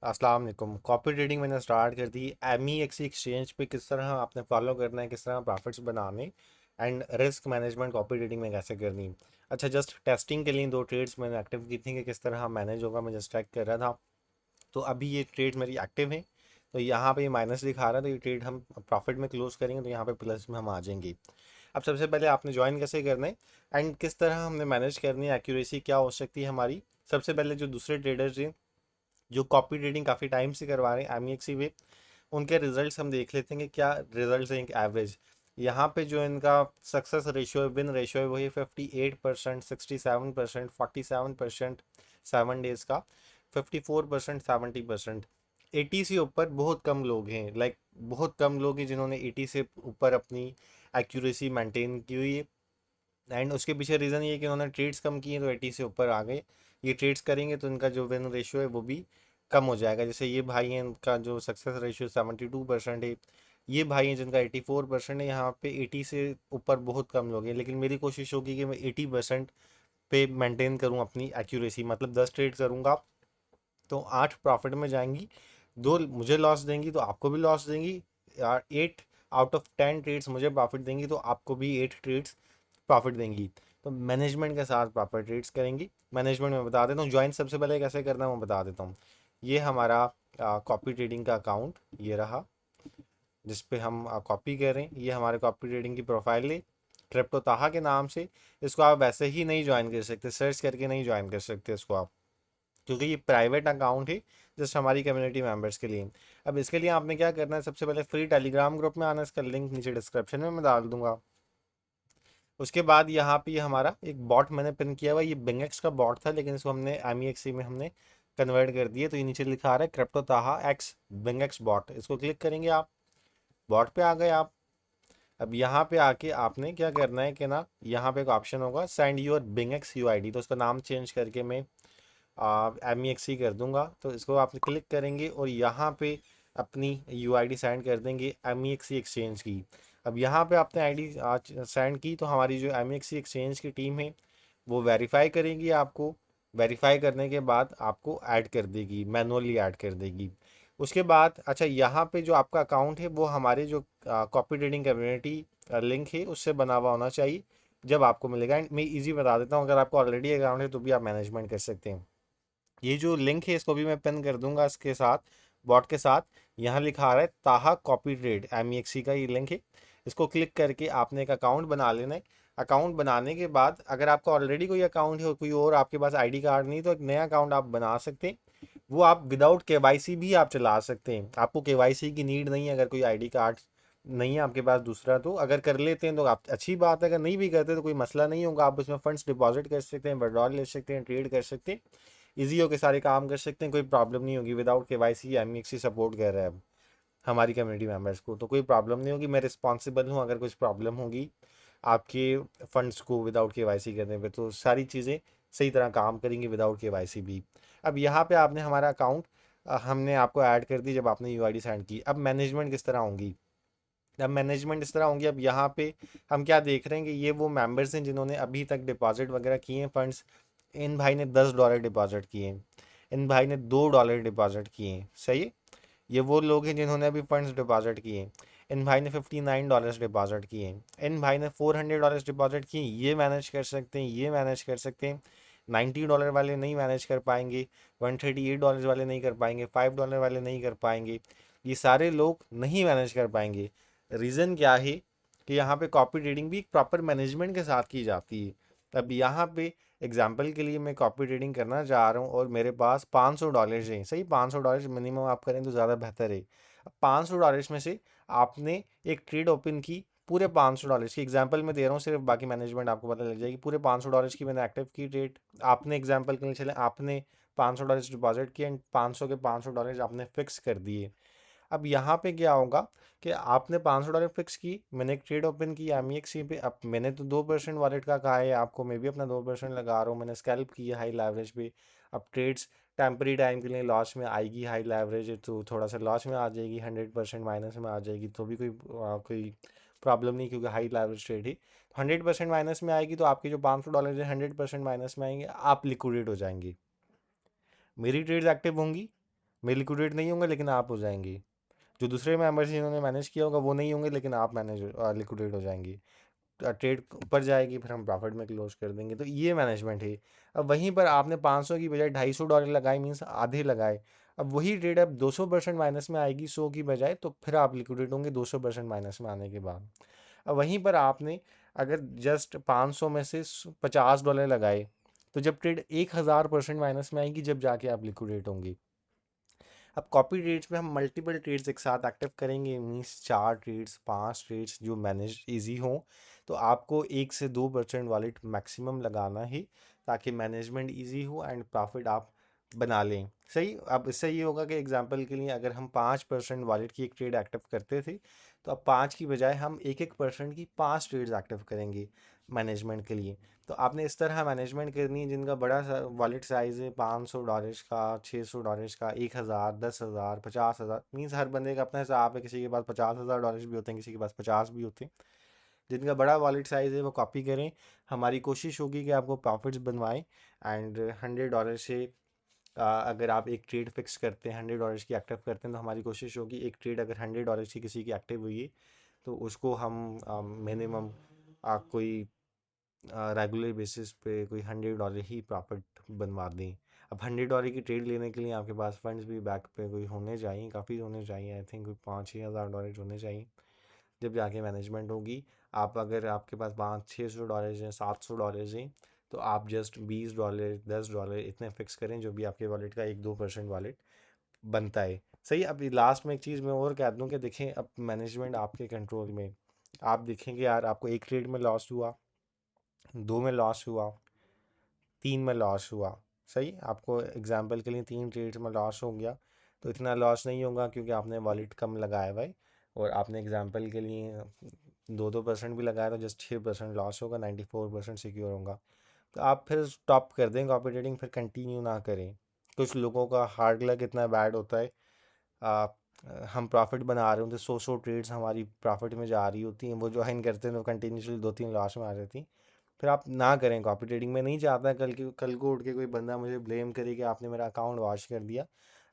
अस्सलाम वालेकुम। Copy trading मैंने स्टार्ट कर दी। MEXC एक्सचेंज पे किस तरह आपने फॉलो करना है, किस तरह प्रॉफिट्स बनाने and risk management copy trading में कैसे करनी। अच्छा, जस्ट टेस्टिंग के लिए दो ट्रेड्स मैंने एक्टिव की थी कि किस तरह मैनेज होगा, मैं जस्ट चेक कर रहा था। तो अभी ये ट्रेड मेरी एक्टिव है। तो यहाँ पे ये माइनस दिखा रहा है, तो ये ट्रेड हम प्रॉफिट में क्लोज करेंगे तो यहाँ पे प्लस में हम आ जाएंगे। अब सबसे पहले आपने ज्वाइन कैसे करना है एंड किस तरह हमने मैनेज करनी है, एक्यूरेसी क्या हो सकती है हमारी। सबसे पहले जो दूसरे ट्रेडर्स हैं जो कॉपी ट्रेडिंग काफ़ी टाइम से करवा रहे हैं MEXC पे, उनके रिजल्ट्स हम देख लेते हैं कि क्या रिजल्ट्स हैं एक एवरेज। यहाँ पे जो इनका सक्सेस रेशियो है, विन रेशियो है, वही 58%, 67%, 47% 7 डेज का, 54%, 70%। 80 से ऊपर बहुत कम लोग हैं, लाइक बहुत कम लोग हैं जिन्होंने 80 से ऊपर अपनी एक्यूरेसी मेंटेन की हुई है। एंड उसके पीछे रीज़न ये है कि उन्होंने ट्रेड्स कम किए तो 80 से ऊपर आ गए। ये ट्रेड्स करेंगे तो इनका जो विन रेशियो है वो भी कम हो जाएगा। जैसे ये भाई हैं, इनका जो सक्सेस रेशियो 72% है। ये भाई हैं जिनका 84% है। यहाँ पे 80 से ऊपर बहुत कम लोग हैं, लेकिन मेरी कोशिश होगी कि मैं 80% पे मेंटेन करूँ अपनी एक्यूरेसी। मतलब 10 ट्रेड करूँगा तो 8 प्रॉफिट में जाएंगी, दो मुझे लॉस देंगी तो आपको भी लॉस देंगी। यार 8 आउट ऑफ 10 ट्रेड्स मुझे प्रॉफिट देंगी तो आपको भी 8 ट्रेड्स प्रॉफिट देंगी। तो मैनेजमेंट के साथ प्रॉपर ट्रेड्स करेंगी। मैनेजमेंट में बता देता हूँ, ज्वाइन सबसे पहले कैसे करना है मैं बता देता हूँ। ये हमारा कॉपी ट्रेडिंग का अकाउंट ये रहा, जिस पे हम कॉपी कर रहे हैं। ये हमारे कॉपी ट्रेडिंग की प्रोफाइल है, क्रिप्टो ताहा के नाम से। इसको आप वैसे ही नहीं ज्वाइन कर सकते, सर्च करके नहीं ज्वाइन कर सकते इसको आप, क्योंकि ये प्राइवेट अकाउंट है जस्ट हमारी कम्युनिटी मेंबर्स के लिए। अब इसके लिए आपने क्या करना है, सबसे पहले फ्री टेलीग्राम ग्रुप में आना है। इसका लिंक नीचे डिस्क्रिप्शन में मैं डाल दूंगा। उसके बाद यहाँ पे ये हमारा एक बॉट मैंने पिन किया हुआ, ये बिंगेक्स का बॉट था लेकिन इसको हमने MEXC में हमने कन्वर्ट कर दिया। तो ये नीचे लिखा आ रहा है क्रिप्टो ताहा एक्स बिंगेक्स बॉट, इसको क्लिक करेंगे आप, बॉट पे आ गए आप। अब यहाँ पे आके आपने क्या करना है कि ना, यहाँ पे एक ऑप्शन होगा सेंड योर बिंगेक्स UID, तो उसका नाम चेंज करके मैं MEXC कर दूंगा। तो इसको आप क्लिक करेंगे और यहाँ पे अपनी UID सेंड कर देंगे MEXC एक्सचेंज की। अब यहाँ पे आपने आईडी सेंड की तो हमारी जो MEXC एक्सचेंज की टीम है वो वेरीफाई करेगी आपको। वेरीफाई करने के बाद आपको ऐड कर देगी, मैनुअली ऐड कर देगी। उसके बाद अच्छा, यहाँ पे जो आपका अकाउंट है वो हमारे जो कॉपी ट्रेडिंग कम्युनिटी लिंक है उससे बना हुआ होना चाहिए जब आपको मिलेगा। एंड मैं इजी बता देता हूँ, अगर आपको ऑलरेडी अकाउंट है तो भी आप मैनेजमेंट कर सकते हैं। ये जो लिंक है इसको भी मैं पिन कर दूंगा इसके साथ, बॉट के साथ। यहाँ लिखा आ रहा है ताहा कॉपी ट्रेड, MEXC का ये लिंक है। इसको क्लिक करके आपने एक अकाउंट बना लेना है। अकाउंट बनाने के बाद अगर आपका ऑलरेडी कोई अकाउंट है, कोई और आपके पास ID कार्ड नहीं, तो एक नया अकाउंट आप बना सकते हैं। वो आप विदाउट KYC भी आप चला सकते हैं, आपको KYC की नीड नहीं है। अगर कोई ID कार्ड नहीं है आपके पास दूसरा, तो अगर कर लेते हैं तो आप अच्छी बात है, अगर नहीं भी करते तो कोई मसला नहीं होगा। आप उसमें फंड्स डिपॉजिट कर सकते हैं, विड्रॉल ले सकते हैं, ट्रेड कर सकते हैं, ईजी होकर सारे काम कर सकते हैं, कोई प्रॉब्लम नहीं होगी। विदाउट KYC MEXC सपोर्ट कर रहा है अब हमारी कम्युनिटी मेंबर्स को, तो कोई प्रॉब्लम नहीं होगी। मैं रिस्पॉन्सिबल हूँ अगर कुछ प्रॉब्लम होगी आपके फंड्स को विदाउट KYC करने पे, तो सारी चीज़ें सही तरह काम करेंगी विदाउट KYC भी। अब यहाँ पे आपने हमारा अकाउंट हमने आपको ऐड कर दी जब आपने UID सेंड की। अब मैनेजमेंट किस तरह होंगी, अब मैनेजमेंट इस तरह होंगी। अब यहाँ पे हम क्या देख रहे हैं कि ये वो मेंबर्स हैं जिन्होंने अभी तक डिपॉजिट वगैरह किए हैं फंड्स। इन भाई ने $10 डिपॉजिट किए हैं, इन भाई ने $2 डिपॉजिट किए हैं, सही है। ये वो लोग हैं जिन्होंने अभी फंड्स डिपॉजिट किए हैं। इन भाई ने $59 डिपॉजिट किए हैं, इन भाई ने $400 डिपॉजिट किए हैं। ये मैनेज कर सकते हैं, ये मैनेज कर सकते हैं। $90 वाले नहीं मैनेज कर पाएंगे, $138 वाले नहीं कर पाएंगे, $5 वाले नहीं कर पाएंगे। ये सारे लोग नहीं मैनेज कर पाएंगे। रीज़न क्या है कि यहाँ पे कॉपी ट्रेडिंग भी एक प्रॉपर मैनेजमेंट के साथ की जाती है। अब यहाँ पे एग्जाम्पल के लिए मैं कॉपी ट्रेडिंग करना चाह रहा हूँ और मेरे पास $500 हैं, सही। $500 मिनिमम आप करें तो ज़्यादा बेहतर है। अब $500 में से आपने एक ट्रेड ओपन की, पूरे $500 की एग्जांपल मैं दे रहा हूँ सिर्फ, बाकी मैनेजमेंट आपको पता लग जाएगी। पूरे $500 की मैंने एक्टिव की ट्रेड। आपने एग्जांपल के लिए चले, आपने $500 डिपॉजिट किए एंड 500 के $500 आपने फिक्स कर दिए। अब यहाँ पे क्या होगा कि आपने $500 फिक्स की, मैंने एक ट्रेड ओपन की MEXC पे। अब मैंने तो 2% वॉलेट का कहा है आपको, मैं भी अपना 2% लगा रहा हूँ। मैंने स्कैल्प किया हाई लेवरेज पे। अब ट्रेड्स टेम्परी टाइम के लिए लॉस में आएगी, हाई लेवरेज है तो थोड़ा सा लॉस में आ जाएगी, 100% माइनस में आ जाएगी तो भी कोई प्रॉब्लम नहीं, क्योंकि हाई लेवरेज ट्रेड ही। 100% माइनस में आएगी तो आपके जो $500 है 100% माइनस में आएंगे, आप लिक्विडेट हो जाएंगे। मेरी ट्रेड्स एक्टिव होंगी मैं लिक्विडेट नहीं होंगे लेकिन आप हो जाएंगी। जो दूसरे मेंबर्स जिन्होंने मैनेज किया होगा वो नहीं होंगे लेकिन आप मैनेज लिक्विडेट हो जाएंगी। ट्रेड ऊपर जाएगी फिर हम प्रॉफिट में क्लोज कर देंगे। तो ये मैनेजमेंट है। अब वहीं पर आपने 500 की बजाय $250 लगाए, मीन्स आधे लगाए। अब वही ट्रेड अब 200% माइनस में आएगी 100 की बजाय, तो फिर आप लिक्विडेट होंगे 200% माइनस में आने के बाद। अब वहीं पर आपने अगर जस्ट 500 में से $50 लगाए, तो जब ट्रेड 1000% माइनस में आएगी जब जाके आप लिक्विडेट होंगे। अब कॉपी ट्रेड्स में हम मल्टीपल ट्रेड्स एक साथ एक्टिव करेंगे, मीन्स 4 ट्रेड्स 5 ट्रेड्स जो मैनेज इजी हों। तो आपको 1 से 2% वॉलेट मैक्सिमम लगाना है ताकि मैनेजमेंट इजी हो एंड प्रॉफिट आप बना लें। सही। अब इससे ये होगा कि एग्जांपल के लिए अगर हम 5% वॉलेट की एक ट्रेड एक्टिव करते थे, तो अब 5 की बजाय हम 1-1% की 5 ट्रेड्स एक्टिव करेंगे मैनेजमेंट के लिए। तो आपने इस तरह मैनेजमेंट करनी है जिनका बड़ा सा वॉलेट साइज़ है, $500 का, $600 का, 1000, 10,000, 50,000, मीन्स हर बंदे का अपना हिसाब है। किसी के पास $50,000 भी होते हैं, किसी के पास 50 भी होते हैं। जिनका बड़ा वॉलेट साइज़ है वो कॉपी करें। हमारी कोशिश होगी कि आपको प्रॉफिट्स बनवाएं। एंड $100 से अगर आप एक ट्रेड फिक्स करते हैं, $100 की एक्टिव करते हैं, तो हमारी कोशिश होगी एक ट्रेड अगर $100 की किसी की एक्टिव हुई है तो उसको हम मिनिमम कोई रेगुलर बेसिस पे कोई $100 ही प्रॉफिट बनवा दें। अब $100 की ट्रेड लेने के लिए आपके पास फंड्स भी बैक पे कोई होने चाहिए, काफ़ी होने चाहिए। आई थिंक कोई $5-6 हज़ार होने चाहिए जब जाके मैनेजमेंट होगी। आप अगर आपके पास $500-600 हैं, $700 हैं, तो आप जस्ट $20 $10 इतने फिक्स करें जो भी आपके वॉलेट का 1-2% वॉलेट बनता है। सही। अब लास्ट में एक चीज़ मैं और कह दूं कि देखें अब मैनेजमेंट आपके कंट्रोल में। आप देखेंगे यार आपको एक ट्रेड में लॉस हुआ, दो में लॉस हुआ, तीन में लॉस हुआ। सही। आपको एग्जांपल के लिए 3 ट्रेड्स में लॉस हो गया, तो इतना लॉस नहीं होगा क्योंकि आपने वॉलेट कम लगाया हुआ है। और आपने एग्जांपल के लिए 2-2% भी लगाया तो जस्ट 6% लॉस होगा, 94% सिक्योर होगा। तो आप फिर स्टॉप कर दें कॉपी ट्रेडिंग, फिर कंटिन्यू ना करें। कुछ लोगों का हार्ड लक इतना बैड होता है, आ, हम प्रॉफिट बना रहे होते, 100 ट्रेड्स हमारी प्रॉफिट में जा रही होती हैं, वो ज्वाइन करते हैं तो कंटिन्यूसली 2-3 लॉस में आ जाती हैं। फिर आप ना करें कॉपी ट्रेडिंग। में नहीं चाहता कल को उठ के कोई बंदा मुझे ब्लेम करे कि आपने मेरा अकाउंट वॉश कर दिया।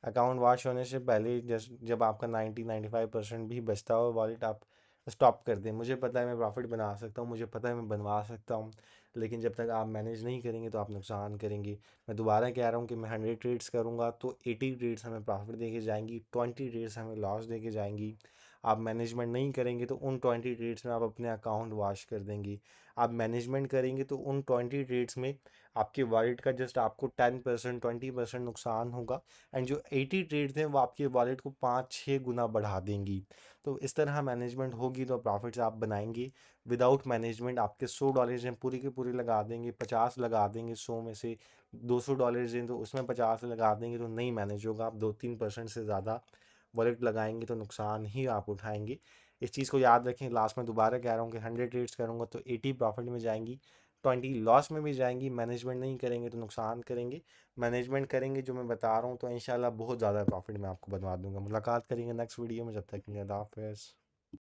अकाउंट वॉश होने से पहले जब आपका 90-95% भी बचता हो वॉलेट, आप स्टॉप कर दें। मुझे पता है मैं प्रॉफिट बना सकता हूँ, मुझे पता है मैं बनवा सकता हूँ, लेकिन जब तक आप मैनेज नहीं करेंगे तो आप नुकसान करेंगे। मैं दोबारा कह रहा हूँ कि मैं 100 ट्रेड्स करूँगा तो 80 ट्रेड्स हमें प्रॉफिट दे के जाएंगी, 20 ट्रेड्स हमें लॉस दे के जाएंगी। आप मैनेजमेंट नहीं करेंगे तो उन 20 ट्रेड्स में आप अपने अकाउंट वॉश कर देंगे। आप मैनेजमेंट करेंगे तो उन 20 ट्रेड्स में आपके वॉलेट का जस्ट आपको 10% 20% नुकसान होगा। एंड जो 80 ट्रेड्स हैं वो आपके वॉलेट को 5-6 गुना बढ़ा देंगी। तो इस तरह मैनेजमेंट होगी तो प्रॉफिट्स आप बनाएंगे। विदाउट मैनेजमेंट आपके $100 हैं पूरी के पूरी लगा देंगे, 50 लगा देंगे, 100 में से $200 हैं तो उसमें 50 लगा देंगे, तो नहीं मैनेज होगा। आप 2-3% से ज़्यादा वॉलेट लगाएंगे तो नुकसान ही आप उठाएंगे। इस चीज़ को याद रखें। लास्ट में दोबारा कह रहा हूँ कि 100 ट्रेड्स करूँगा तो 80 प्रॉफिट में जाएंगी, 20 लॉस में भी जाएंगी। मैनेजमेंट नहीं करेंगे तो नुकसान करेंगे। मैनेजमेंट करेंगे जो मैं बता रहा हूँ तो इंशाल्लाह बहुत ज़्यादा प्रॉफिट मैं आपको बनवा दूंगा। मुलाकात करेंगे नेक्स्ट वीडियो में, जब तक के लिए अल्लाह हाफ़िज़।